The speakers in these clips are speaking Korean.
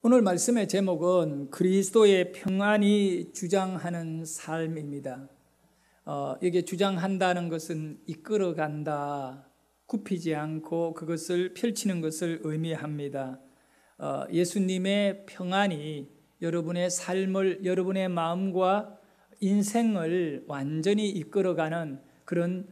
오늘 말씀의 제목은 그리스도의 평안이 주장하는 삶입니다. 이게 주장한다는 것은 이끌어간다, 굽히지 않고 그것을 펼치는 것을 의미합니다. 예수님의 평안이 여러분의 삶을, 여러분의 마음과 인생을 완전히 이끌어가는 그런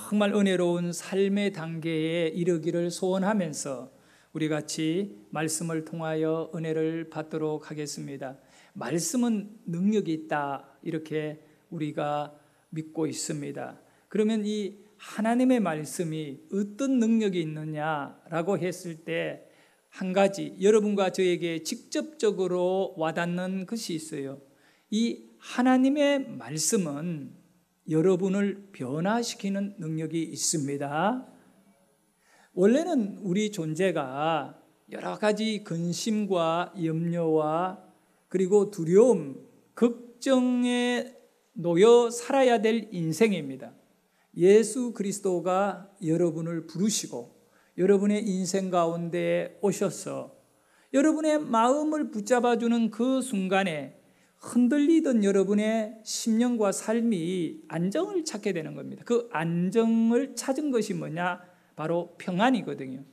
정말 은혜로운 삶의 단계에 이르기를 소원하면서 우리 같이 말씀을 통하여 은혜를 받도록 하겠습니다. 말씀은 능력이 있다, 이렇게 우리가 믿고 있습니다. 그러면 이 하나님의 말씀이 어떤 능력이 있느냐라고 했을 때 한 가지 여러분과 저에게 직접적으로 와닿는 것이 있어요. 이 하나님의 말씀은 여러분을 변화시키는 능력이 있습니다. 원래는 우리 존재가 여러 가지 근심과 염려와 그리고 두려움, 걱정에 놓여 살아야 될 인생입니다. 예수 그리스도가 여러분을 부르시고 여러분의 인생 가운데 오셔서 여러분의 마음을 붙잡아주는 그 순간에 흔들리던 여러분의 심령과 삶이 안정을 찾게 되는 겁니다. 그 안정을 찾은 것이 뭐냐? 바로 평안이거든요.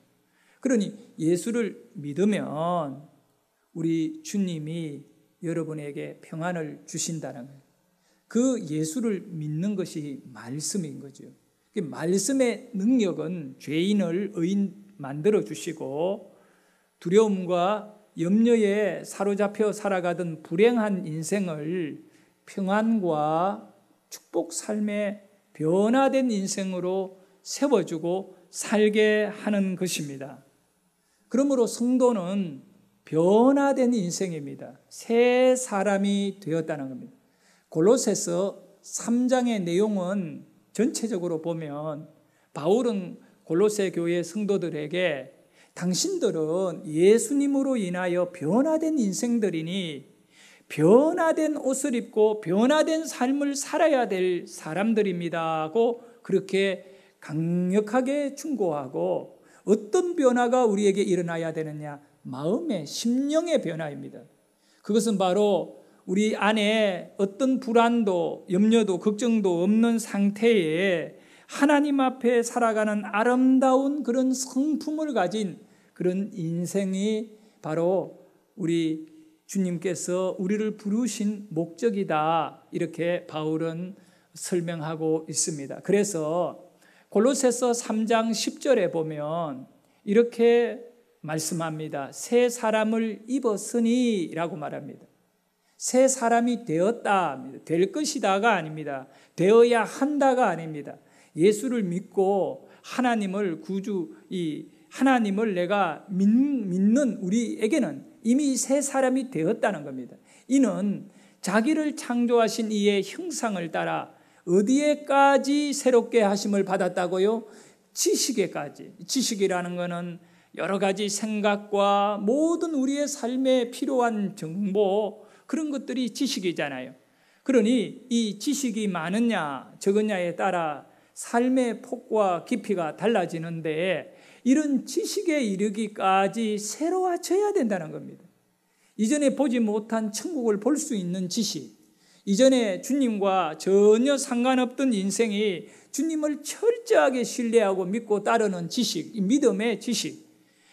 그러니 예수를 믿으면 우리 주님이 여러분에게 평안을 주신다는 거예요. 그 예수를 믿는 것이 말씀인 거죠. 말씀의 능력은 죄인을 의인 만들어 주시고 두려움과 염려에 사로잡혀 살아가던 불행한 인생을 평안과 축복 삶의 변화된 인생으로 세워주고 살게 하는 것입니다. 그러므로 성도는 변화된 인생입니다. 새 사람이 되었다는 겁니다. 골로새서 3장의 내용은 전체적으로 보면 바울은 골로새 교회 성도들에게 당신들은 예수님으로 인하여 변화된 인생들이니 변화된 옷을 입고 변화된 삶을 살아야 될 사람들입니다 하고 그렇게 강력하게 충고하고, 어떤 변화가 우리에게 일어나야 되느냐? 마음의, 심령의 변화입니다. 그것은 바로 우리 안에 어떤 불안도, 염려도, 걱정도 없는 상태에 하나님 앞에 살아가는 아름다운 그런 성품을 가진 그런 인생이 바로 우리 주님께서 우리를 부르신 목적이다, 이렇게 바울은 설명하고 있습니다. 그래서 골로새서 3장 10절에 보면 이렇게 말씀합니다. 새 사람을 입었으니 라고 말합니다. 새 사람이 되었다, 될 것이다가 아닙니다. 되어야 한다가 아닙니다. 예수를 믿고 하나님을 하나님을 내가 믿는 우리에게는 이미 새 사람이 되었다는 겁니다. 이는 자기를 창조하신 이의 형상을 따라 어디에까지 새롭게 하심을 받았다고요? 지식에까지. 지식이라는 것은 여러 가지 생각과 모든 우리의 삶에 필요한 정보, 그런 것들이 지식이잖아요. 그러니 이 지식이 많으냐 적으냐에 따라 삶의 폭과 깊이가 달라지는데, 이런 지식에 이르기까지 새로워져야 된다는 겁니다. 이전에 보지 못한 천국을 볼 수 있는 지식, 이전에 주님과 전혀 상관없던 인생이 주님을 철저하게 신뢰하고 믿고 따르는 지식, 믿음의 지식,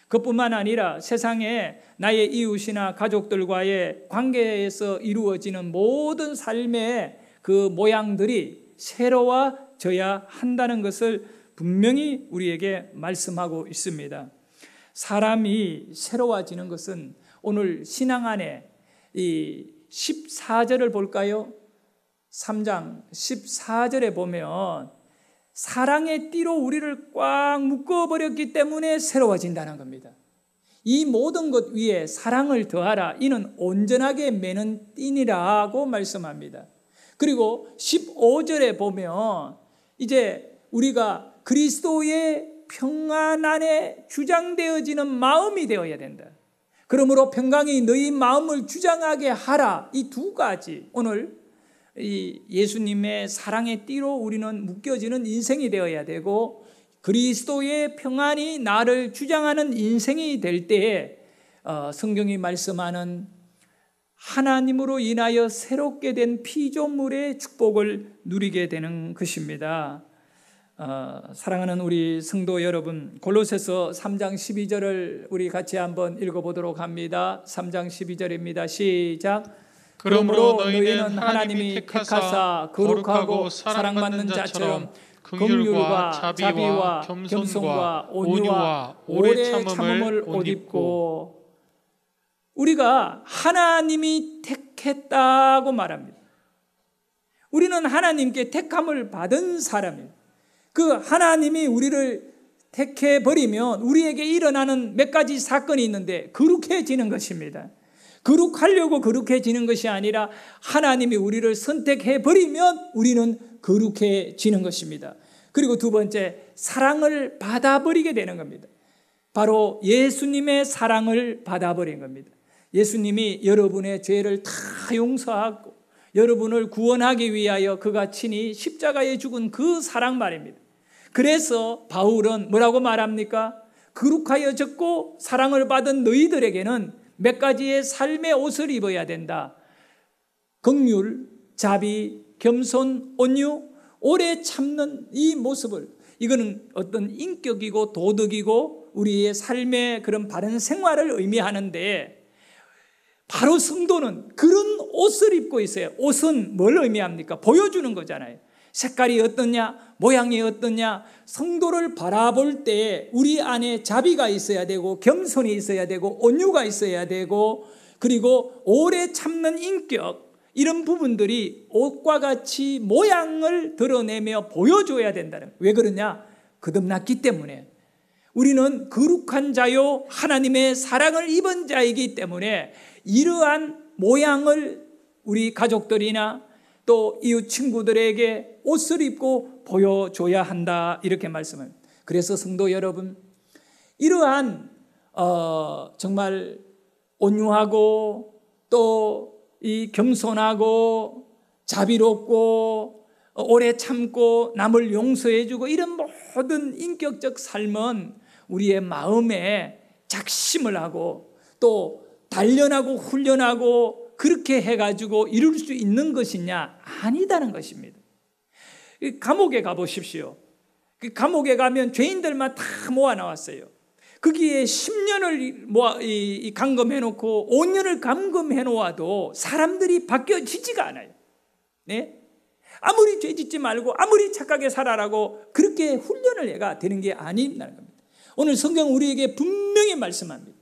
그것뿐만 아니라 세상에 나의 이웃이나 가족들과의 관계에서 이루어지는 모든 삶의 그 모양들이 새로워져야 한다는 것을 분명히 우리에게 말씀하고 있습니다. 사람이 새로워지는 것은 오늘 신앙 안에 이 14절을 볼까요? 3장 14절에 보면 사랑의 띠로 우리를 꽉 묶어버렸기 때문에 새로워진다는 겁니다. 이 모든 것 위에 사랑을 더하라, 이는 온전하게 매는 띠니라고 말씀합니다. 그리고 15절에 보면 이제 우리가 그리스도의 평안 안에 주장되어지는 마음이 되어야 된다. 그러므로 평강이 너희 마음을 주장하게 하라. 이 두 가지, 오늘 이 예수님의 사랑의 띠로 우리는 묶여지는 인생이 되어야 되고, 그리스도의 평안이 나를 주장하는 인생이 될 때에 성경이 말씀하는 하나님으로 인하여 새롭게 된 피조물의 축복을 누리게 되는 것입니다. 사랑하는 우리 성도 여러분, 골로새서 3장 12절을 우리 같이 한번 읽어보도록 합니다. 3장 12절입니다. 시작. 그러므로 너희는 하나님이 택하사 거룩하고 사랑받는 자처럼 긍휼과 자비와 겸손과 온유와 오래 참음을 옷 입고, 우리가 하나님이 택했다고 말합니다. 우리는 하나님께 택함을 받은 사람입니다. 그 하나님이 우리를 택해버리면 우리에게 일어나는 몇 가지 사건이 있는데 거룩해지는 것입니다. 거룩하려고 거룩해지는 것이 아니라 하나님이 우리를 선택해버리면 우리는 거룩해지는 것입니다. 그리고 두 번째, 사랑을 받아버리게 되는 겁니다. 바로 예수님의 사랑을 받아버린 겁니다. 예수님이 여러분의 죄를 다 용서하고 여러분을 구원하기 위하여 그가 친히 십자가에 죽은 그 사랑 말입니다. 그래서 바울은 뭐라고 말합니까? 거룩하여졌고 사랑을 받은 너희들에게는 몇 가지의 삶의 옷을 입어야 된다. 긍휼, 자비, 겸손, 온유, 오래 참는 이 모습을, 이거는 어떤 인격이고 도덕이고 우리의 삶의 그런 바른 생활을 의미하는데, 바로 성도는 그런 옷을 입고 있어요. 옷은 뭘 의미합니까? 보여주는 거잖아요. 색깔이 어떠냐, 모양이 어떠냐. 성도를 바라볼 때 우리 안에 자비가 있어야 되고 겸손이 있어야 되고 온유가 있어야 되고, 그리고 오래 참는 인격, 이런 부분들이 옷과 같이 모양을 드러내며 보여줘야 된다는 거예요. 왜 그러냐? 거듭났기 때문에. 우리는 거룩한 자요 하나님의 사랑을 입은 자이기 때문에 이러한 모양을 우리 가족들이나 또 이웃 친구들에게 옷을 입고 보여줘야 한다, 이렇게 말씀을. 그래서 성도 여러분, 이러한 정말 온유하고 또 이 겸손하고 자비롭고 오래 참고 남을 용서해주고 이런 모든 인격적 삶은 우리의 마음에 작심을 하고 또 단련하고 훈련하고 그렇게 해가지고 이룰 수 있는 것이냐? 아니다는 것입니다. 감옥에 가보십시오. 감옥에 가면 죄인들만 다 모아 나왔어요. 거기에 10년을 감금해놓고 5년을 감금해놓아도 사람들이 바뀌어지지가 않아요. 네? 아무리 죄 짓지 말고 아무리 착하게 살아라고 그렇게 훈련을 해가 되는 게 아니라는 겁니다. 오늘 성경 우리에게 분명히 말씀합니다.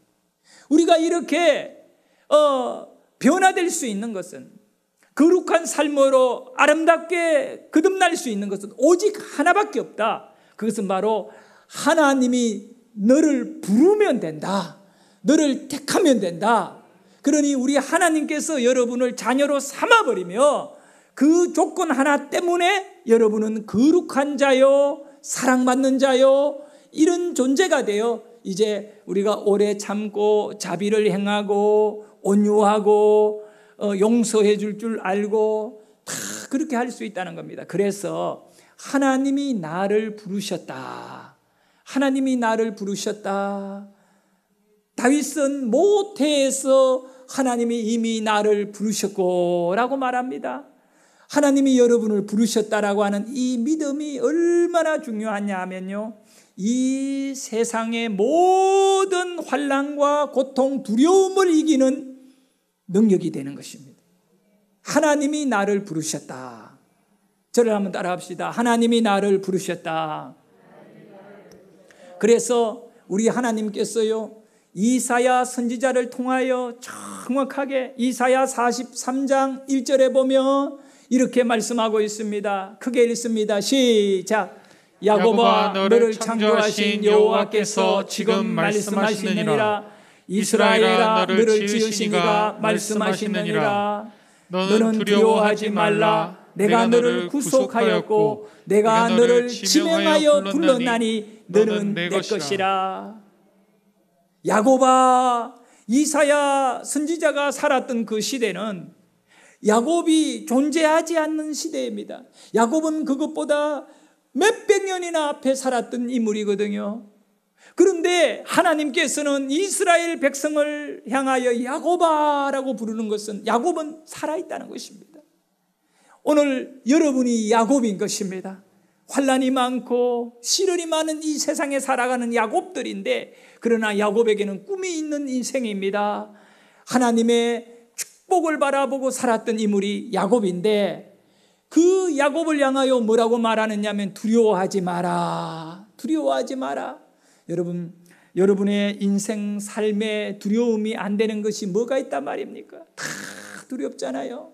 우리가 이렇게 변화될 수 있는 것은, 거룩한 삶으로 아름답게 거듭날 수 있는 것은 오직 하나밖에 없다. 그것은 바로 하나님이 너를 부르면 된다. 너를 택하면 된다. 그러니 우리 하나님께서 여러분을 자녀로 삼아버리며 그 조건 하나 때문에 여러분은 거룩한 자요, 사랑받는 자요, 이런 존재가 되어 이제 우리가 오래 참고 자비를 행하고 온유하고 용서해 줄 알고 다 그렇게 할 수 있다는 겁니다. 그래서 하나님이 나를 부르셨다. 하나님이 나를 부르셨다. 다윗은 모태에서 하나님이 이미 나를 부르셨고 라고 말합니다. 하나님이 여러분을 부르셨다라고 하는 이 믿음이 얼마나 중요하냐 하면요, 이 세상의 모든 환난과 고통, 두려움을 이기는 능력이 되는 것입니다. 하나님이 나를 부르셨다. 저를 한번 따라합시다. 하나님이 나를 부르셨다. 그래서 우리 하나님께서요, 이사야 선지자를 통하여 정확하게 이사야 43장 1절에 보면 이렇게 말씀하고 있습니다. 크게 읽습니다. 시작. 야곱아, 너를 창조하신 여호와께서 지금 말씀하시느니라. 이스라엘아, 너를 지으신 이가 말씀하시느니라. 너는 두려워하지 말라. 내가 너를 구속하였고 내가 너를 지명하여 불렀나니 너는 내 것이라. 야곱아, 이사야 선지자가 살았던 그 시대는 야곱이 존재하지 않는 시대입니다. 야곱은 그것보다 몇백 년이나 앞에 살았던 인물이거든요. 그런데 하나님께서는 이스라엘 백성을 향하여 야곱아라고 부르는 것은 야곱은 살아있다는 것입니다. 오늘 여러분이 야곱인 것입니다. 환난이 많고 시련이 많은 이 세상에 살아가는 야곱들인데, 그러나 야곱에게는 꿈이 있는 인생입니다. 하나님의 축복을 바라보고 살았던 인물이 야곱인데, 그 야곱을 향하여 뭐라고 말하느냐면 두려워하지 마라. 두려워하지 마라. 여러분의 인생 삶에 두려움이 안 되는 것이 뭐가 있단 말입니까? 다 두렵잖아요.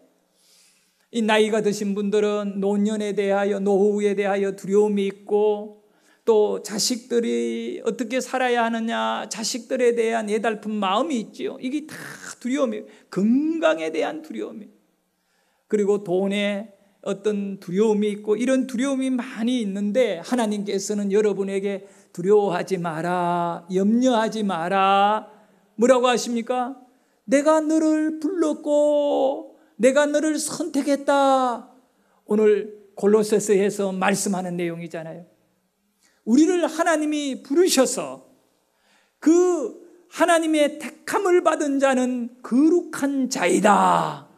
이 나이가 드신 분들은 노년에 대하여, 노후에 대하여 두려움이 있고, 또 자식들이 어떻게 살아야 하느냐, 자식들에 대한 애달픈 마음이 있지요. 이게 다 두려움이에요. 건강에 대한 두려움이에요. 그리고 돈에 어떤 두려움이 있고, 이런 두려움이 많이 있는데, 하나님께서는 여러분에게 두려워하지 마라, 염려하지 마라. 뭐라고 하십니까? 내가 너를 불렀고 내가 너를 선택했다. 오늘 골로새서에서 말씀하는 내용이잖아요. 우리를 하나님이 부르셔서 그 하나님의 택함을 받은 자는 거룩한 자이다.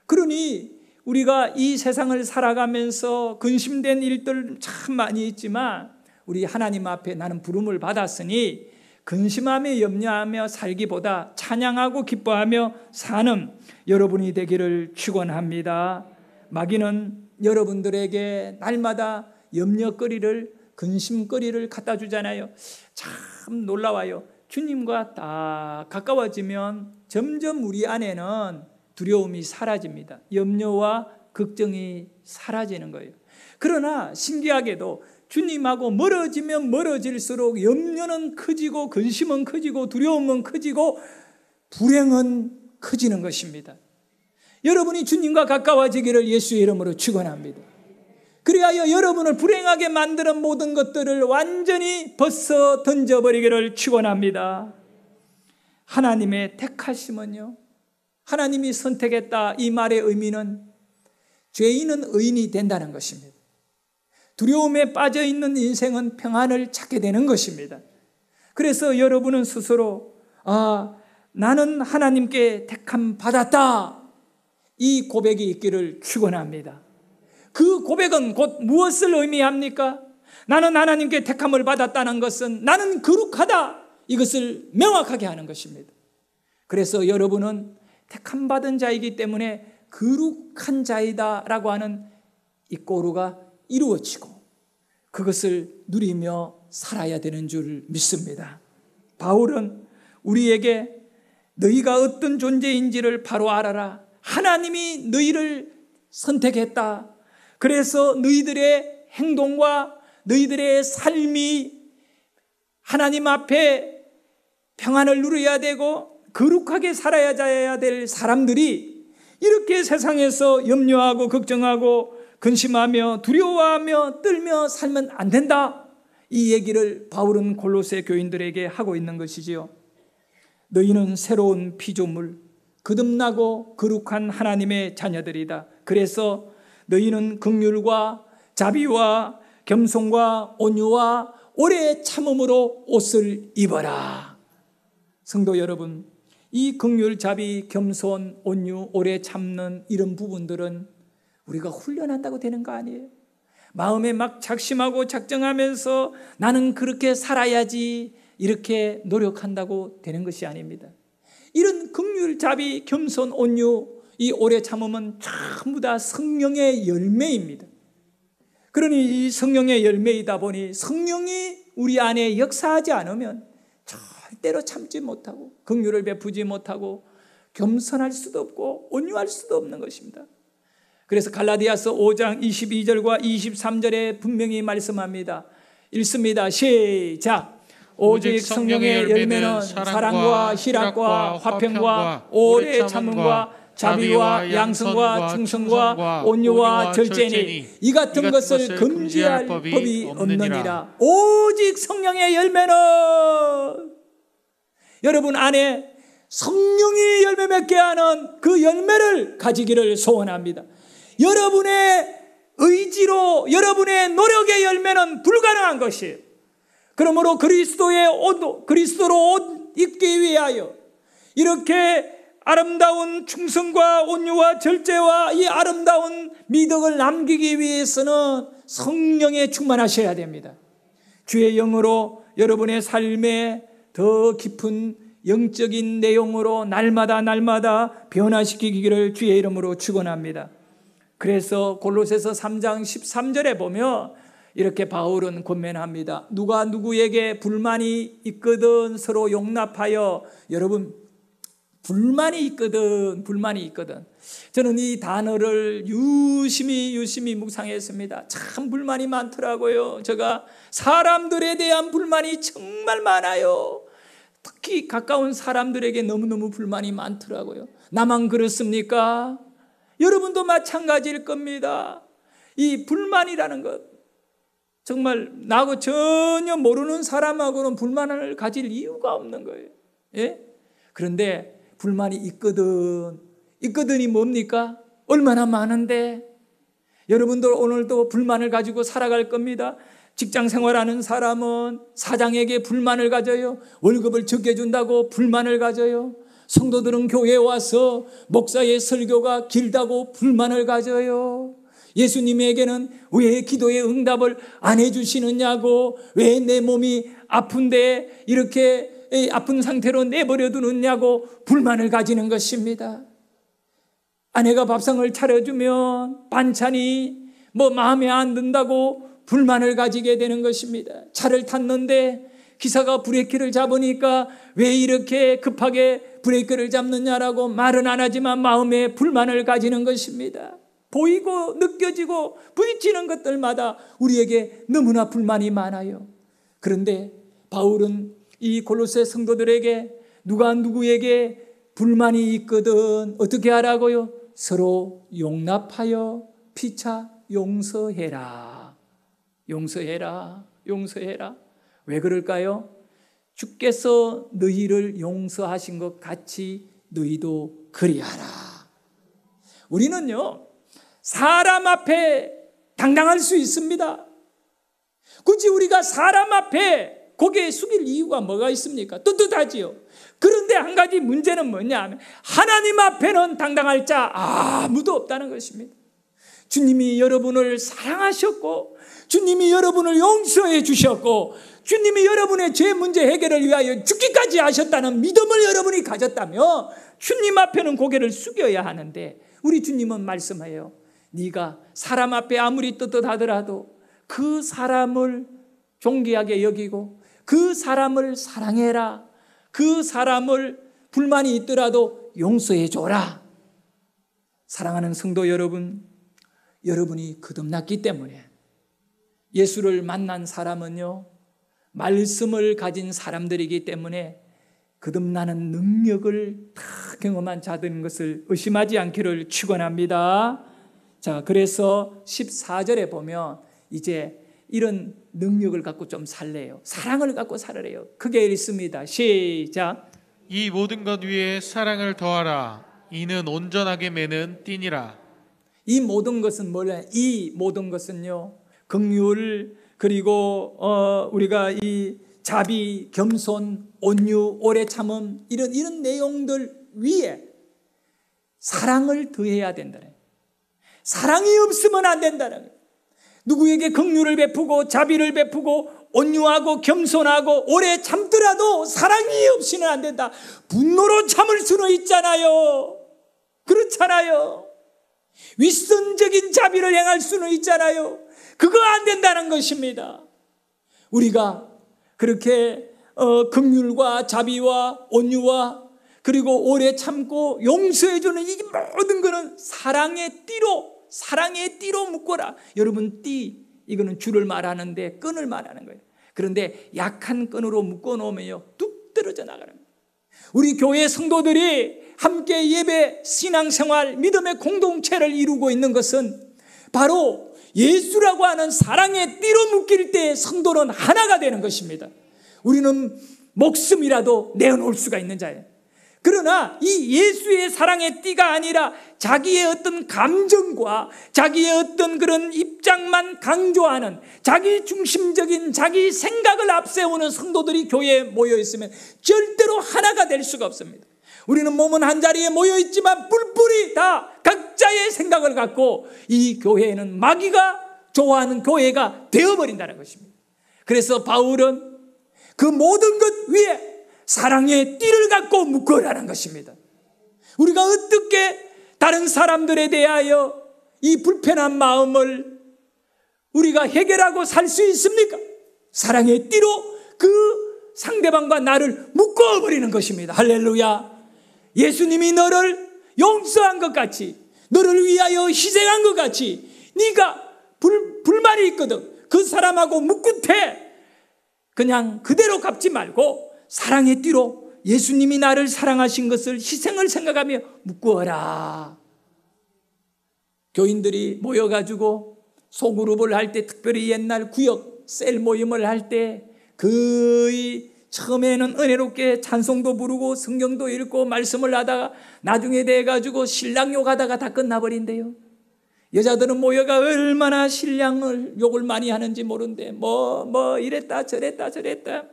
그러니 우리가 이 세상을 살아가면서 근심된 일들 참 많이 있지만, 우리 하나님 앞에 나는 부름을 받았으니 근심하며 염려하며 살기보다 찬양하고 기뻐하며 사는 여러분이 되기를 축원합니다. 마귀는 여러분들에게 날마다 염려거리를, 근심거리를 갖다 주잖아요. 참 놀라워요. 주님과 딱 가까워지면 점점 우리 안에는 두려움이 사라집니다. 염려와 걱정이 사라지는 거예요. 그러나 신기하게도 주님하고 멀어지면 멀어질수록 염려는 커지고, 근심은 커지고, 두려움은 커지고, 불행은 커지는 것입니다. 여러분이 주님과 가까워지기를 예수의 이름으로 축원합니다. 그리하여 여러분을 불행하게 만드는 모든 것들을 완전히 벗어 던져버리기를 축원합니다. 하나님의 택하심은요, 하나님이 선택했다, 이 말의 의미는 죄인은 의인이 된다는 것입니다. 두려움에 빠져있는 인생은 평안을 찾게 되는 것입니다. 그래서 여러분은 스스로 나는 하나님께 택함 받았다, 이 고백이 있기를 축원합니다. 그 고백은 곧 무엇을 의미합니까? 나는 하나님께 택함을 받았다는 것은 나는 거룩하다, 이것을 명확하게 하는 것입니다. 그래서 여러분은 택함 받은 자이기 때문에 거룩한 자이다 라고 하는 이 꼬루가 이루어지고, 그것을 누리며 살아야 되는 줄 믿습니다. 바울은 우리에게 너희가 어떤 존재인지를 바로 알아라. 하나님이 너희를 선택했다. 그래서 너희들의 행동과 너희들의 삶이 하나님 앞에 평안을 누려야 되고 거룩하게 살아야 될 사람들이 이렇게 세상에서 염려하고 걱정하고 근심하며 두려워하며 떨며 살면 안 된다. 이 얘기를 바울은 골로새 교인들에게 하고 있는 것이지요. 너희는 새로운 피조물, 거듭나고 거룩한 하나님의 자녀들이다. 그래서 너희는 긍휼과 자비와 겸손과 온유와 오래 참음으로 옷을 입어라. 성도 여러분, 이 긍휼, 자비, 겸손, 온유, 오래 참는 이런 부분들은 우리가 훈련한다고 되는 거 아니에요. 마음에 막 작심하고 작정하면서 나는 그렇게 살아야지 이렇게 노력한다고 되는 것이 아닙니다. 이런 긍휼, 자비, 겸손, 온유, 이 오래 참음은 전부 다 성령의 열매입니다. 그러니 이 성령의 열매이다 보니 성령이 우리 안에 역사하지 않으면 절대로 참지 못하고 긍휼을 베푸지 못하고 겸손할 수도 없고 온유할 수도 없는 것입니다. 그래서 갈라디아서 5장 22절과 23절에 분명히 말씀합니다. 읽습니다. 시작. 오직 성령의 열매는 사랑과 희락과 화평과 오래 참음과 자비와 양성과 충성과 온유와 절제니 이 같은 것을 금지할 법이 없느니라. 오직 성령의 열매는, 여러분 안에 성령이 열매 맺게 하는 그 열매를 가지기를 소원합니다. 여러분의 의지로, 여러분의 노력의 열매는 불가능한 것이에요. 그러므로 그리스도로 옷 입기 위하여 이렇게 아름다운 충성과 온유와 절제와 이 아름다운 미덕을 남기기 위해서는 성령에 충만하셔야 됩니다. 주의 영으로 여러분의 삶에 더 깊은 영적인 내용으로 날마다 변화시키기를 주의 이름으로 축원합니다. 그래서 골로새서 3장 13절에 보면 이렇게 바울은 권면합니다. 누가 누구에게 불만이 있거든 서로 용납하여. 여러분, 불만이 있거든. 저는 이 단어를 유심히 묵상했습니다. 참 불만이 많더라고요. 제가 사람들에 대한 불만이 정말 많아요. 특히 가까운 사람들에게 너무너무 불만이 많더라고요. 나만 그렇습니까? 여러분도 마찬가지일 겁니다. 이 불만이라는 것, 정말 나하고 전혀 모르는 사람하고는 불만을 가질 이유가 없는 거예요. 예? 그런데 불만이 있거든이 뭡니까? 얼마나 많은데. 여러분들 오늘도 불만을 가지고 살아갈 겁니다. 직장 생활하는 사람은 사장에게 불만을 가져요. 월급을 적게 준다고 불만을 가져요. 성도들은 교회에 와서 목사의 설교가 길다고 불만을 가져요. 예수님에게는 왜 기도의 응답을 안 해주시느냐고, 왜 내 몸이 아픈데 이렇게 아픈 상태로 내버려 두느냐고 불만을 가지는 것입니다. 아내가 밥상을 차려주면 반찬이 마음에 안 든다고 불만을 가지게 되는 것입니다. 차를 탔는데 기사가 브레이크를 잡으니까 왜 이렇게 급하게 브레이크를 잡느냐라고 말은 안 하지만 마음에 불만을 가지는 것입니다. 보이고 느껴지고 부딪히는 것들마다 우리에게 너무나 불만이 많아요. 그런데 바울은 이 골로새 성도들에게 누가 누구에게 불만이 있거든 어떻게 하라고요? 서로 용납하여 피차 용서해라. 왜 그럴까요? 주께서 너희를 용서하신 것 같이 너희도 그리하라. 우리는요, 사람 앞에 당당할 수 있습니다. 굳이 우리가 사람 앞에 고개 숙일 이유가 뭐가 있습니까? 떳떳하지요. 그런데 한 가지 문제는 뭐냐 하면 하나님 앞에는 당당할 자 아무도 없다는 것입니다. 주님이 여러분을 사랑하셨고, 주님이 여러분을 용서해 주셨고, 주님이 여러분의 죄 문제 해결을 위하여 죽기까지 하셨다는 믿음을 여러분이 가졌다면 주님 앞에는 고개를 숙여야 하는데, 우리 주님은 말씀해요. 네가 사람 앞에 아무리 떳떳하더라도 그 사람을 존귀하게 여기고 그 사람을 사랑해라. 그 사람을 불만이 있더라도 용서해 줘라. 사랑하는 성도 여러분, 여러분이 거듭났기 때문에, 예수를 만난 사람은요, 말씀을 가진 사람들이기 때문에 거듭나는 능력을 다 경험한 자들인 것을 의심하지 않기를 축원합니다. 자, 그래서 14절에 보면 이제 이런 능력을 갖고 좀 살래요. 사랑을 갖고 살으래요. 크게 읽습니다. 시작. 이 모든 것 위에 사랑을 더하라. 이는 온전하게 매는 띠니라. 이 모든 것은 뭐냐? 이 모든 것은요, 긍휼, 그리고 우리가 이 자비, 겸손, 온유, 오래 참음, 이런 내용들 위에 사랑을 더해야 된다는 거예요. 사랑이 없으면 안 된다는 거예요. 누구에게 긍휼을 베푸고 자비를 베푸고 온유하고 겸손하고 오래 참더라도 사랑이 없이는 안 된다. 분노로 참을 수는 있잖아요. 그렇잖아요. 윗선적인 자비를 행할 수는 있잖아요. 그거 안 된다는 것입니다. 우리가 그렇게 긍휼과 자비와 온유와 그리고 오래 참고 용서해주는 이 모든 것은 사랑의 띠로 묶어라. 여러분, 띠, 이거는 줄을 말하는데 끈을 말하는 거예요. 그런데 약한 끈으로 묶어놓으면요, 뚝 떨어져 나가는 거예요. 우리 교회 성도들이 함께 예배, 신앙생활, 믿음의 공동체를 이루고 있는 것은 바로 예수라고 하는 사랑의 띠로 묶일 때 성도는 하나가 되는 것입니다. 우리는 목숨이라도 내어놓을 수가 있는 자예요. 그러나 이 예수의 사랑의 띠가 아니라 자기의 어떤 감정과 자기의 어떤 그런 입장만 강조하는 자기 중심적인 자기 생각을 앞세우는 성도들이 교회에 모여 있으면 절대로 하나가 될 수가 없습니다. 우리는 몸은 한 자리에 모여 있지만 뿔뿔이 다 각자의 생각을 갖고 이 교회는 마귀가 좋아하는 교회가 되어버린다는 것입니다. 그래서 바울은 그 모든 것 위에 사랑의 띠를 갖고 묶어라는 것입니다. 우리가 어떻게 다른 사람들에 대하여 이 불편한 마음을 우리가 해결하고 살 수 있습니까? 사랑의 띠로 그 상대방과 나를 묶어버리는 것입니다. 할렐루야. 예수님이 너를 용서한 것 같이, 너를 위하여 희생한 것 같이 네가 불만이 있거든 그 사람하고 묵끝에 그냥 그대로 갚지 말고 사랑의 띠로 예수님이 나를 사랑하신 것을 희생을 생각하며 묶어라. 교인들이 모여가지고 소그룹을 할 때, 특별히 옛날 구역 셀 모임을 할 때 거의 처음에는 은혜롭게 찬송도 부르고 성경도 읽고 말씀을 하다가 나중에 돼가지고 신랑 욕하다가 다 끝나버린대요. 여자들은 모여가 얼마나 신랑을 욕을 많이 하는지 모르는데 뭐 이랬다 저랬다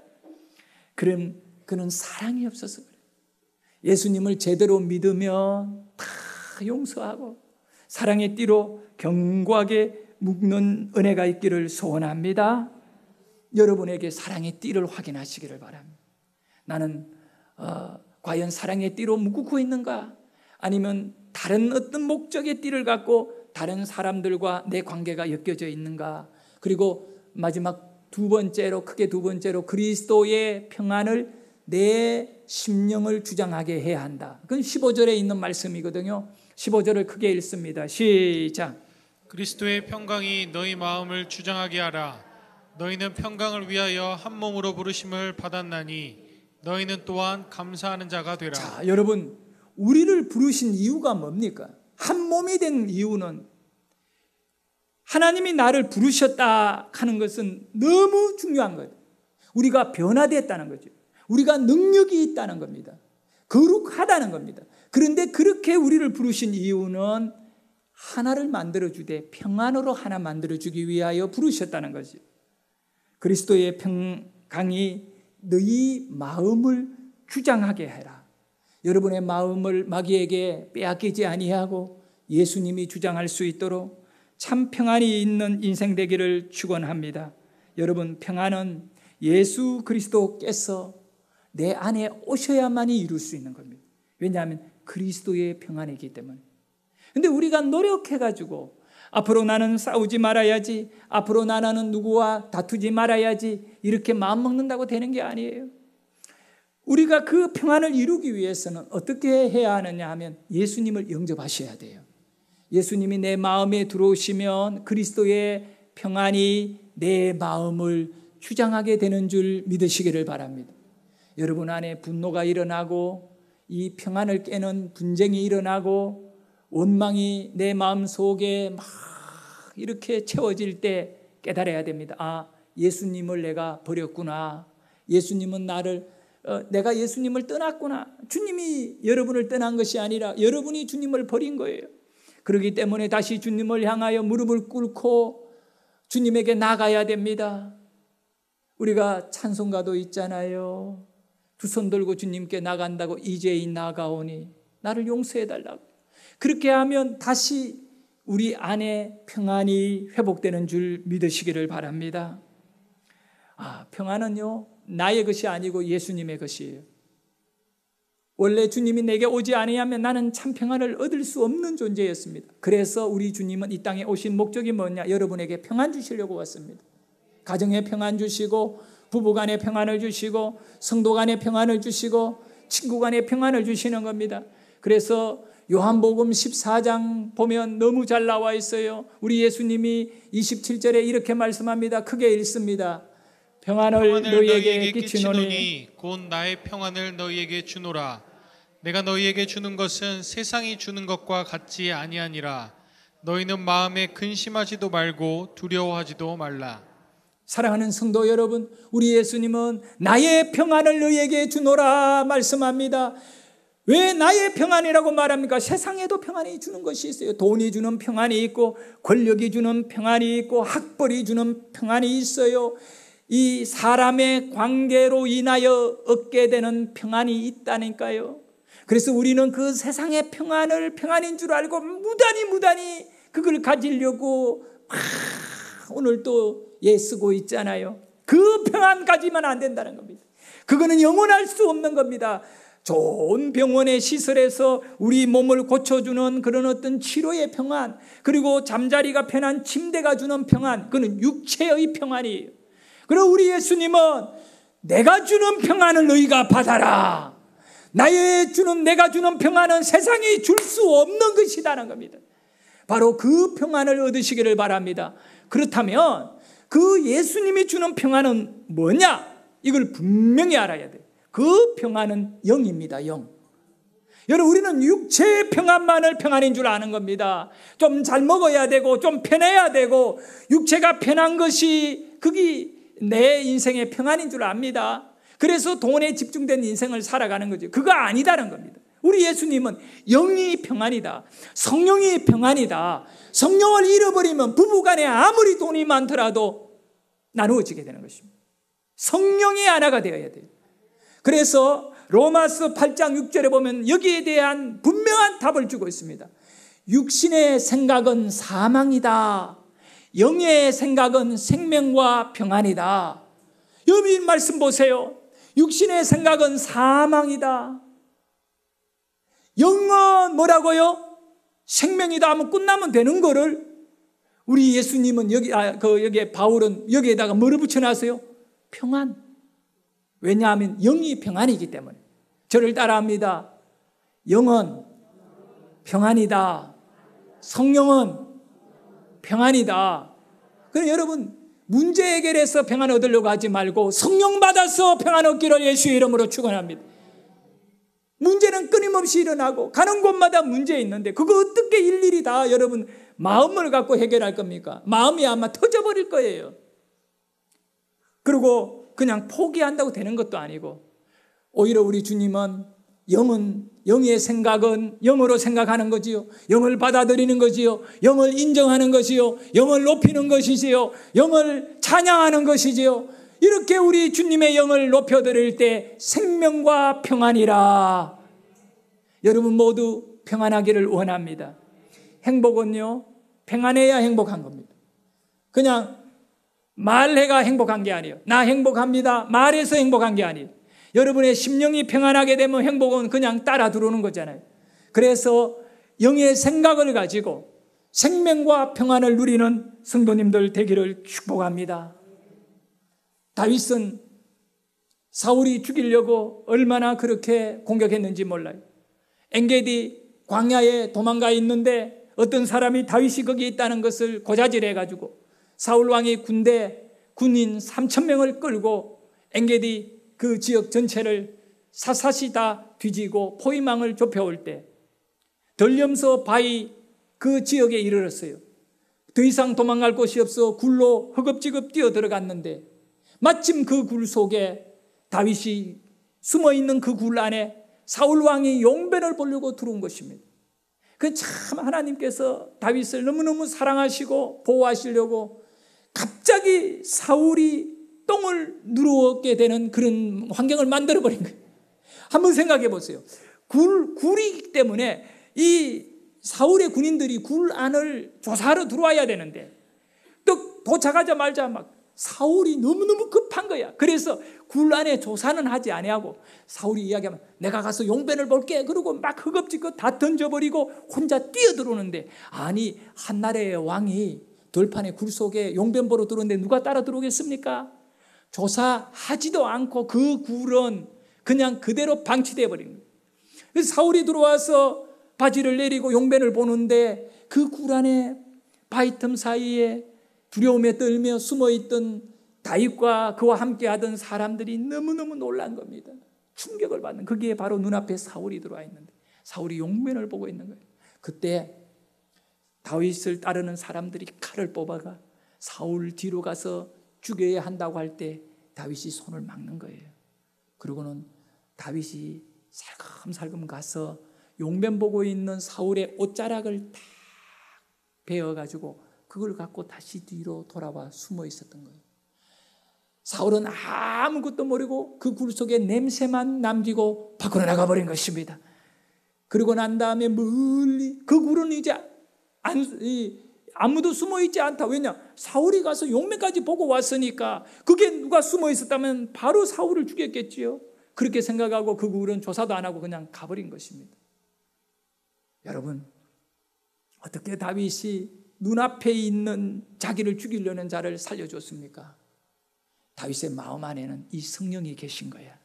그럼 그는 사랑이 없어서 그래요. 예수님을 제대로 믿으면 다 용서하고 사랑의 띠로 견고하게 묶는 은혜가 있기를 소원합니다. 여러분에게 사랑의 띠를 확인하시기를 바랍니다. 나는 과연 사랑의 띠로 묶고 있는가? 아니면 다른 어떤 목적의 띠를 갖고 다른 사람들과 내 관계가 엮여져 있는가? 그리고 마지막 크게 두 번째로 그리스도의 평안을 내 심령을 주장하게 해야 한다. 그건 15절에 있는 말씀이거든요. 15절을 크게 읽습니다. 시작. 그리스도의 평강이 너희 마음을 주장하게 하라. 너희는 평강을 위하여 한 몸으로 부르심을 받았나니 너희는 또한 감사하는 자가 되라. 자, 여러분, 우리를 부르신 이유가 뭡니까? 한 몸이 된 이유는 하나님이 나를 부르셨다 하는 것은 너무 중요한 거예요. 우리가 변화됐다는 거죠. 우리가 능력이 있다는 겁니다. 거룩하다는 겁니다. 그런데 그렇게 우리를 부르신 이유는 하나를 만들어주되 평안으로 하나 만들어주기 위하여 부르셨다는 거죠. 그리스도의 평강이 너희 마음을 주장하게 해라. 여러분의 마음을 마귀에게 빼앗기지 아니하고 예수님이 주장할 수 있도록 참 평안이 있는 인생 되기를 축원합니다. 여러분, 평안은 예수 그리스도께서 내 안에 오셔야만이 이룰 수 있는 겁니다. 왜냐하면 그리스도의 평안이기 때문에. 근데 우리가 노력해가지고 앞으로 나는 싸우지 말아야지, 앞으로 나는 누구와 다투지 말아야지 이렇게 마음먹는다고 되는 게 아니에요. 우리가 그 평안을 이루기 위해서는 어떻게 해야 하느냐 하면 예수님을 영접하셔야 돼요. 예수님이 내 마음에 들어오시면 그리스도의 평안이 내 마음을 주장하게 되는 줄 믿으시기를 바랍니다. 여러분 안에 분노가 일어나고 이 평안을 깨는 분쟁이 일어나고 원망이 내 마음 속에 막 이렇게 채워질 때 깨달아야 됩니다. 아, 예수님을 내가 버렸구나. 예수님은 내가 예수님을 떠났구나. 주님이 여러분을 떠난 것이 아니라 여러분이 주님을 버린 거예요. 그렇기 때문에 다시 주님을 향하여 무릎을 꿇고 주님에게 나가야 됩니다. 우리가 찬송가도 있잖아요. 두 손 들고 주님께 나간다고 이제이 나가오니 나를 용서해달라고. 그렇게 하면 다시 우리 안에 평안이 회복되는 줄 믿으시기를 바랍니다. 평안은요, 나의 것이 아니고 예수님의 것이에요. 원래 주님이 내게 오지 아니하면 나는 참 평안을 얻을 수 없는 존재였습니다. 그래서 우리 주님은 이 땅에 오신 목적이 뭐냐? 여러분에게 평안 주시려고 왔습니다. 가정에 평안 주시고 부부간에 평안을 주시고 성도 간에 평안을 주시고 친구 간에 평안을 주시는 겁니다. 그래서 요한복음 14장 보면 너무 잘 나와 있어요. 우리 예수님이 27절에 이렇게 말씀합니다. 크게 읽습니다. 평안을 너희에게 끼치노니 곧 나의 평안을 너희에게 주노라. 내가 너희에게 주는 것은 세상이 주는 것과 같지 아니하니라. 너희는 마음에 근심하지도 말고 두려워하지도 말라. 사랑하는 성도 여러분, 우리 예수님은 나의 평안을 너희에게 주노라 말씀합니다. 왜 나의 평안이라고 말합니까? 세상에도 평안이 주는 것이 있어요. 돈이 주는 평안이 있고, 권력이 주는 평안이 있고, 학벌이 주는 평안이 있어요. 이 사람의 관계로 인하여 얻게 되는 평안이 있다니까요. 그래서 우리는 그 세상의 평안을 평안인 줄 알고 무단히 그걸 가지려고 오늘 또 애쓰고 있잖아요. 그 평안 가지면 안 된다는 겁니다. 그거는 영원할 수 없는 겁니다. 좋은 병원의 시설에서 우리 몸을 고쳐주는 그런 어떤 치료의 평안, 그리고 잠자리가 편한 침대가 주는 평안, 그건 육체의 평안이에요. 그리고 우리 예수님은 내가 주는 평안을 너희가 받아라. 내가 주는 평안은 세상이 줄 수 없는 것이라는 겁니다. 바로 그 평안을 얻으시기를 바랍니다. 그렇다면 그 예수님이 주는 평안은 뭐냐? 이걸 분명히 알아야 돼요. 그 평안은 영입니다. 영. 여러분, 우리는 육체의 평안만을 평안인 줄 아는 겁니다. 좀 잘 먹어야 되고 좀 편해야 되고 육체가 편한 것이 그게 내 인생의 평안인 줄 압니다. 그래서 돈에 집중된 인생을 살아가는 거죠. 그거 아니다는 겁니다. 우리 예수님은 영이 평안이다. 성령이 평안이다. 성령을 잃어버리면 부부간에 아무리 돈이 많더라도 나누어지게 되는 것입니다. 성령이 하나가 되어야 돼요. 그래서 로마서 8장 6절에 보면 여기에 대한 분명한 답을 주고 있습니다. 육신의 생각은 사망이다. 영의 생각은 생명과 평안이다. 여기 말씀 보세요. 육신의 생각은 사망이다. 영은 뭐라고요? 생명이다 하면 끝나면 되는 거를 우리 예수님은 여기에 바울은 여기에다가 뭐를 붙여놨어요? 평안. 왜냐하면 영이 평안이기 때문에. 저를 따라합니다. 영은 평안이다. 성령은 평안이다. 그럼 여러분, 문제 해결해서 평안 얻으려고 하지 말고 성령 받아서 평안 얻기를 예수의 이름으로 축원합니다. 문제는 끊임없이 일어나고 가는 곳마다 문제 있는데 그거 어떻게 일일이 다 여러분 마음을 갖고 해결할 겁니까? 마음이 아마 터져버릴 거예요. 그리고 그냥 포기한다고 되는 것도 아니고, 오히려 우리 주님은 영의 생각은 영으로 생각하는 거지요. 영을 받아들이는 거지요. 영을 인정하는 것이요. 영을 높이는 것이지요. 영을 찬양하는 것이지요. 이렇게 우리 주님의 영을 높여드릴 때 생명과 평안이라. 여러분 모두 평안하기를 원합니다. 행복은요, 평안해야 행복한 겁니다. 그냥 말해가 행복한 게 아니에요. 나 행복합니다. 말해서 행복한 게 아니에요. 여러분의 심령이 평안하게 되면 행복은 그냥 따라 들어오는 거잖아요. 그래서 영의 생각을 가지고 생명과 평안을 누리는 성도님들 되기를 축복합니다. 다윗은 사울이 죽이려고 얼마나 그렇게 공격했는지 몰라요. 엔게디 광야에 도망가 있는데 어떤 사람이 다윗이 거기 있다는 것을 고자질해가지고 사울 왕이 군인 3,000명을 끌고 엔게디 그 지역 전체를 샅샅이 다 뒤지고 포위망을 좁혀올 때 덜렴서 바위 그 지역에 이르렀어요. 더 이상 도망갈 곳이 없어 굴로 허겁지겁 뛰어 들어갔는데 마침 그 굴 속에 다윗이 숨어있는 그 굴 안에 사울 왕이 용변을 보려고 들어온 것입니다. 그 참 하나님께서 다윗을 너무너무 사랑하시고 보호하시려고 갑자기 사울이 똥을 누르게 되는 그런 환경을 만들어버린 거예요. 한번 생각해 보세요. 굴이기 때문에 이 사울의 군인들이 굴 안을 조사하러 들어와야 되는데 또 도착하자마자 막 사울이 너무너무 급한 거야. 그래서 굴 안에 조사는 하지 아니하고 사울이 이야기하면 내가 가서 용변을 볼게. 그러고 막 허겁지겁 다 던져버리고 혼자 뛰어들어오는데, 아니 한나라의 왕이 돌판에 굴 속에 용변 보러 들어오는데 누가 따라 들어오겠습니까? 조사하지도 않고 그 굴은 그냥 그대로 방치되어 버린 거예요. 그래서 사울이 들어와서 바지를 내리고 용변을 보는데 그 굴 안에 바위틈 사이에 두려움에 떨며 숨어있던 다윗과 그와 함께하던 사람들이 너무너무 놀란 겁니다. 충격을 받는, 거기에 바로 눈앞에 사울이 들어와 있는데 사울이 용변을 보고 있는 거예요. 그때 다윗을 따르는 사람들이 칼을 뽑아가 사울 뒤로 가서 죽여야 한다고 할 때 다윗이 손을 막는 거예요. 그리고는 다윗이 살금살금 가서 용변 보고 있는 사울의 옷자락을 딱 베어가지고 그걸 갖고 다시 뒤로 돌아와 숨어 있었던 거예요. 사울은 아무것도 모르고 그 굴 속에 냄새만 남기고 밖으로 나가버린 것입니다. 그러고 난 다음에 멀리 그 굴은 이제 아무도 숨어 있지 않다. 왜냐? 사울이 가서 용맹까지 보고 왔으니까 그게 누가 숨어 있었다면 바로 사울을 죽였겠지요. 그렇게 생각하고 그 굴은 조사도 안 하고 그냥 가버린 것입니다. 여러분, 어떻게 다윗이 눈앞에 있는 자기를 죽이려는 자를 살려줬습니까? 다윗의 마음 안에는 이 성령이 계신 거야.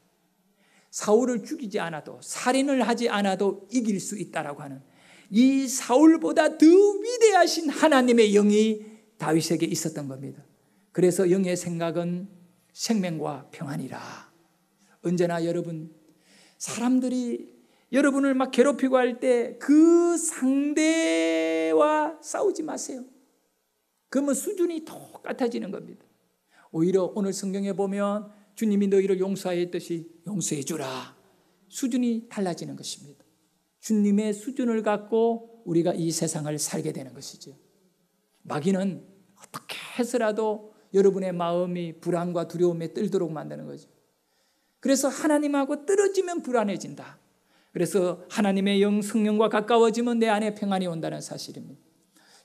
사울을 죽이지 않아도, 살인을 하지 않아도 이길 수 있다라고 하는 이 사울보다 더 위대하신 하나님의 영이 다윗에게 있었던 겁니다. 그래서 영의 생각은 생명과 평안이라. 언제나 여러분, 사람들이 여러분을 막 괴롭히고 할 때 그 상대와 싸우지 마세요. 그러면 수준이 똑같아지는 겁니다. 오히려 오늘 성경에 보면 주님이 너희를 용서하였듯이 용서해 주라. 수준이 달라지는 것입니다. 주님의 수준을 갖고 우리가 이 세상을 살게 되는 것이죠. 마귀는 어떻게 해서라도 여러분의 마음이 불안과 두려움에 떨도록 만드는 거죠. 그래서 하나님하고 떨어지면 불안해진다. 그래서 하나님의 영 성령과 가까워지면 내 안에 평안이 온다는 사실입니다.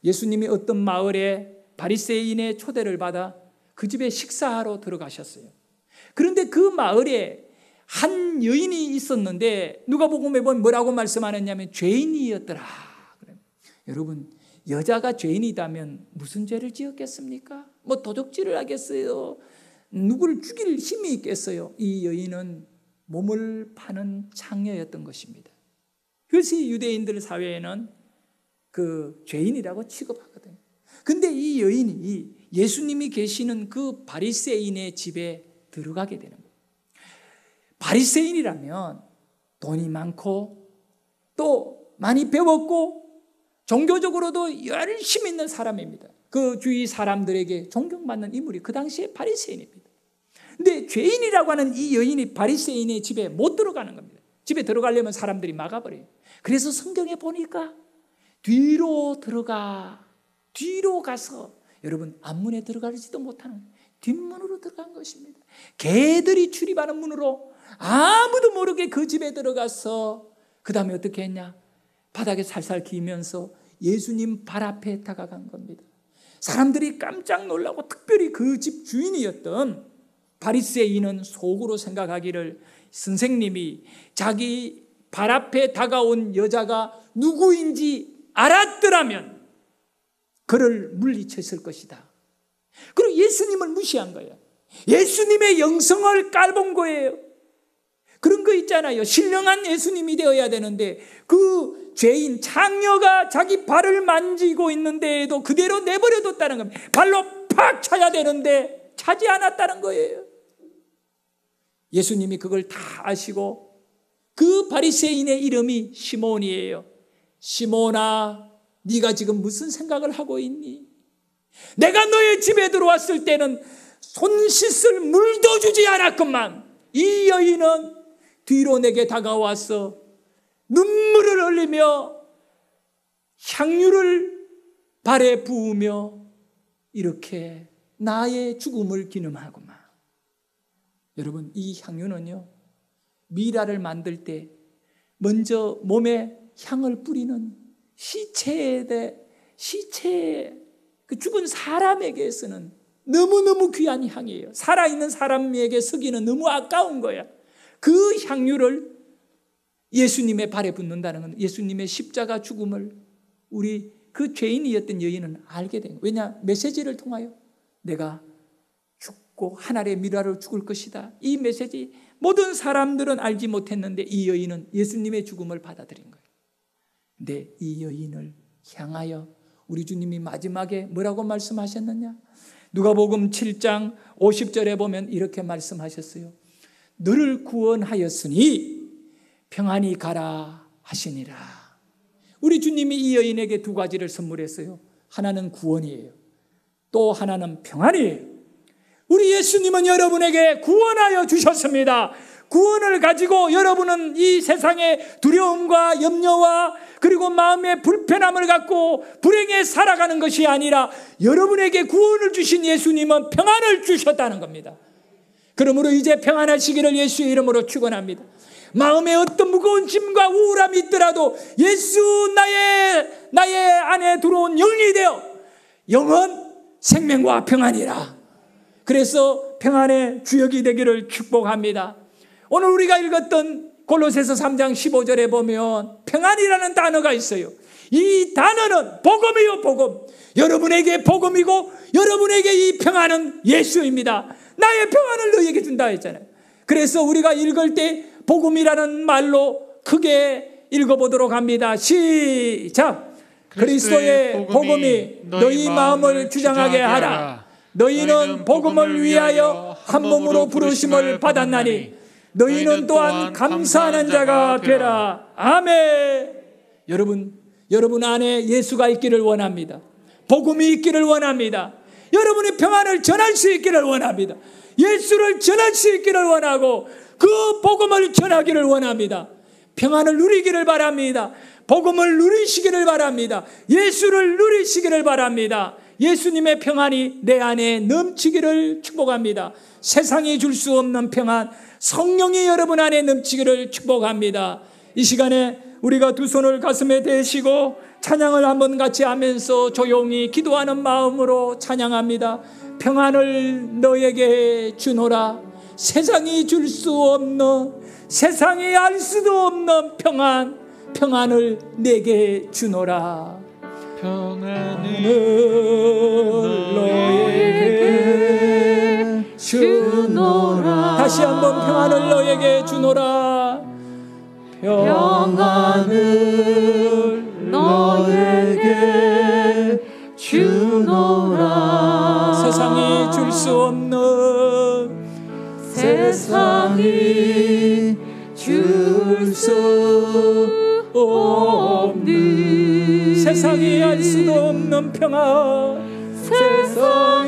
예수님이 어떤 마을에 바리새인의 초대를 받아 그 집에 식사하러 들어가셨어요. 그런데 그 마을에 한 여인이 있었는데 누가복음에 보면 뭐라고 말씀하느냐면 죄인이었더라. 여러분, 여자가 죄인이다면 무슨 죄를 지었겠습니까? 뭐 도적질을 하겠어요? 누구를 죽일 힘이 있겠어요? 이 여인은 몸을 파는 창녀였던 것입니다. 그것이 유대인들 사회에는 그 죄인이라고 취급하거든요. 근데 이 여인이 예수님이 계시는 그 바리새인의 집에 들어가게 되는 거예요. 바리새인이라면 돈이 많고 또 많이 배웠고 종교적으로도 열심히 있는 사람입니다. 그 주위 사람들에게 존경받는 인물이 그 당시에 바리새인입니다. 근데 죄인이라고 하는 이 여인이 바리새인의 집에 못 들어가는 겁니다. 집에 들어가려면 사람들이 막아버려요. 그래서 성경에 보니까 뒤로 가서 여러분 앞문에 들어가지도 못하는 뒷문으로 들어간 것입니다. 개들이 출입하는 문으로 아무도 모르게 그 집에 들어가서 그 다음에 어떻게 했냐? 바닥에 살살 기면서 예수님 발 앞에 다가간 겁니다. 사람들이 깜짝 놀라고 특별히 그 집 주인이었던 바리새인은 속으로 생각하기를 선생님이 자기 발 앞에 다가온 여자가 누구인지 알았더라면 그를 물리쳤을 것이다. 그리고 예수님을 무시한 거예요. 예수님의 영성을 깔본 거예요. 그런 거 있잖아요. 신령한 예수님이 되어야 되는데 그 죄인 창녀가 자기 발을 만지고 있는데도 그대로 내버려뒀다는 겁니다. 발로 팍 차야 되는데 차지 않았다는 거예요. 예수님이 그걸 다 아시고 그 바리새인의 이름이 시몬이에요. 시몬아, 네가 지금 무슨 생각을 하고 있니? 내가 너의 집에 들어왔을 때는 손 씻을 물도 주지 않았건만 이 여인은 뒤로 내게 다가와서 눈물을 흘리며 향유를 발에 부으며 이렇게 나의 죽음을 기념하구만. 여러분, 이 향유는요, 미라를 만들 때 먼저 몸에 향을 뿌리는 시체에 그 죽은 사람에게 쓰는 너무너무 귀한 향이에요. 살아있는 사람에게 쓰기는 너무 아까운 거야. 그 향유를 예수님의 발에 붓는다는 건 예수님의 십자가 죽음을 우리 그 죄인이었던 여인은 알게 된 거예요. 왜냐? 메시지를 통하여 내가 죽고 하늘의 미라로 죽을 것이다. 이 메시지 모든 사람들은 알지 못했는데 이 여인은 예수님의 죽음을 받아들인 거예요. 근데 이 여인을 향하여 우리 주님이 마지막에 뭐라고 말씀하셨느냐? 누가복음 7장 50절에 보면 이렇게 말씀하셨어요. 너를 구원하였으니 평안히 가라 하시니라. 우리 주님이 이 여인에게 두 가지를 선물했어요. 하나는 구원이에요. 또 하나는 평안이에요. 우리 예수님은 여러분에게 구원하여 주셨습니다. 구원을 가지고 여러분은 이 세상의 두려움과 염려와 그리고 마음의 불편함을 갖고 불행에 살아가는 것이 아니라 여러분에게 구원을 주신 예수님은 평안을 주셨다는 겁니다. 그러므로 이제 평안하시기를 예수의 이름으로 축원합니다. 마음에 어떤 무거운 짐과 우울함이 있더라도 예수 나의 안에 들어온 영이 되어 영은 생명과 평안이라. 그래서 평안의 주역이 되기를 축복합니다. 오늘 우리가 읽었던 골로새서 3장 15절에 보면 평안이라는 단어가 있어요. 이 단어는 복음이요, 복음. 여러분에게 복음이고 여러분에게 이 평안은 예수입니다. 나의 평안을 너희에게 준다 했잖아요. 그래서 우리가 읽을 때 복음이라는 말로 크게 읽어보도록 합니다. 시작. 그리스도의 복음이 너희 마음을 주장하게 하라. 너희는 복음을 위하여 한 몸으로 부르심을 받았나니 너희는 또한 감사하는 자가 되라. 아멘. 여러분 안에 예수가 있기를 원합니다. 복음이 있기를 원합니다. 여러분이 평안을 전할 수 있기를 원합니다. 예수를 전할 수 있기를 원하고 그 복음을 전하기를 원합니다. 평안을 누리기를 바랍니다. 복음을 누리시기를 바랍니다. 예수를 누리시기를 바랍니다. 예수님의 평안이 내 안에 넘치기를 축복합니다. 세상이 줄 수 없는 평안, 성령이 여러분 안에 넘치기를 축복합니다. 이 시간에 우리가 두 손을 가슴에 대시고 찬양을 한번 같이 하면서 조용히 기도하는 마음으로 찬양합니다. 평안을 너에게 주노라. 세상이 줄 수 없는, 세상이 알 수도 없는 평안을 내게 주노라. 평안을 너에게 주노라. 다시 한번 평안을 너에게 주노라. 평안을 너에게 주노라. 세상이 줄 수 없는, 세상이 줄 수 없는, 세상이 알 수도 없는 평안, 세상